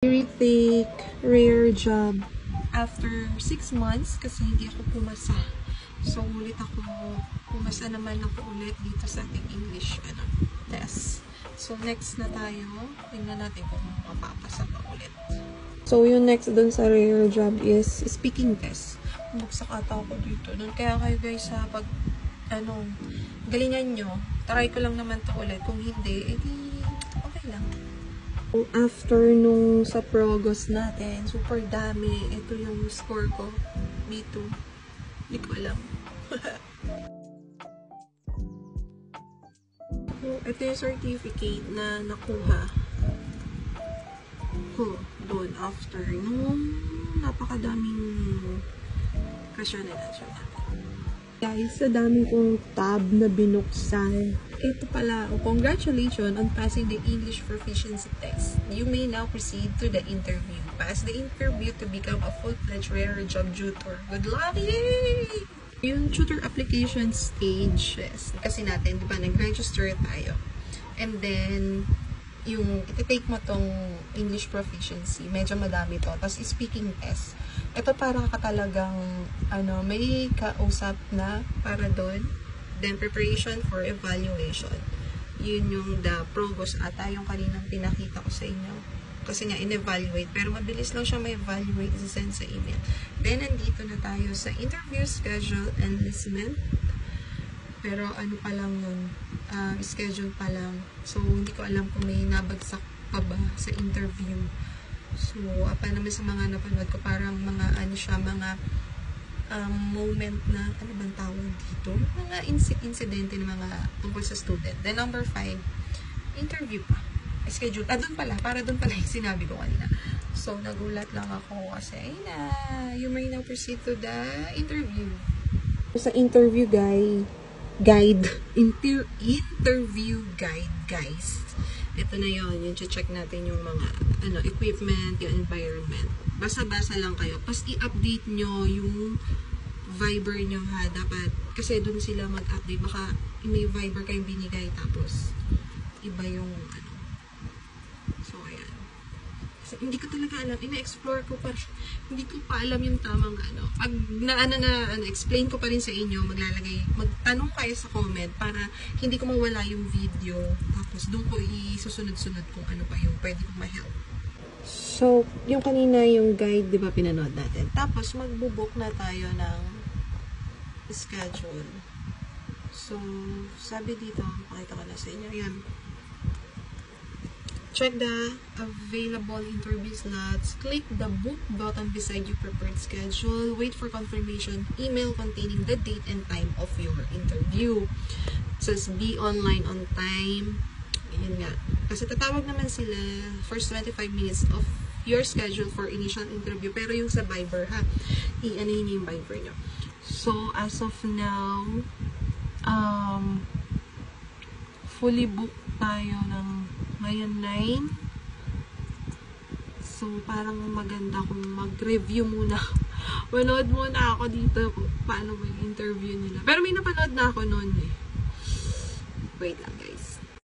Retake rare job after 6 months kasi hindi ako pumasa. So, ulit ako, pumasa naman ako ulit dito sa ating English test. So, next na tayo. Tingnan natin kung mapapasa pa ulit. So, yung next dun sa rare job is speaking test. Bumagsak ata ako dito. Kaya kayo guys sa pag, galingan nyo. Try ko lang naman to ulit. Kung hindi, edi okay lang. After nung sa progress natin, super dami. Ito yung score ko. B2. Hindi ko alam. Ito yung certificate na nakuha ko doon after nung napakadaming question and answer natin. Guys, sa dami kong tab na binuksan. Ito pala, congratulations on passing the English proficiency test. You may now proceed to the interview. Pass the interview to become a full-fledged rare job tutor. Good luck! Yay! Yung tutor application stages, kasi natin, di ba, nag-register tayo. And then, yung iti-take mo tong English proficiency, medyo madami to. Tapos, speaking test. Ito para ka talagang, may kausap na para doon. Then, preparation for evaluation. Yun yung the progress ata, yung kaninang pinakita ko sa inyo. Kasi nga, in-evaluate. Pero mabilis lang siya ma-evaluate, isa-send sa email. Then, nandito na tayo sa interview schedule enlistment. Pero, pa lang yun? Schedule pa lang. So, hindi ko alam kung may nabagsak pa ba sa interview. So, apa naman sa mga napanood ko, parang mga, mga moment na, ano bang tawag dito? Mga insidente ng mga tungkol sa student. Then, number 5, interview pa. Schedule. Doon pala. Para doon pala yung sinabi ko kanina. So, nagulat lang ako kasi, you may now proceed to the interview. Sa interview interview guide, guys. Ito na yun. Yung check natin yung mga, equipment, yung environment. Basa-basa lang kayo. Tapos, i-update nyo yung Viber nyo, ha. Dapat, kasi doon sila mag-update. Baka, may Viber kayong binigay, tapos, iba yung, So, ayan. Kasi, hindi ko talaga alam. Ina-explore ko pa. Hindi ko pa alam yung tamang, Pag, explain ko pa rin sa inyo, magtanong kayo sa comment para hindi ko mawala yung video. Tapos, doon ko isusunod-sunod kung ano pa yung pwede kong ma-help. So, yung kanina yung guide, di ba, pinanood natin. Tapos, magbubook na tayo ng schedule. So, sabi dito, pakita ko na sa inyo. Yan. Check the available interview slots. Click the book button beside your prepared schedule. Wait for confirmation email containing the date and time of your interview. It says, be online on time. Ayan nga. Kasi tatawag naman sila first 25 minutes of your schedule for initial interview. Pero yung sa Viber, ha? I-anahin yung Viber nyo. So, as of now, fully booked tayo ng ngayon 9. So, parang maganda kung mag-review muna. Manood muna ako dito kung paano yung interview nila. Pero may napanood na ako noon eh. Wait lang guys.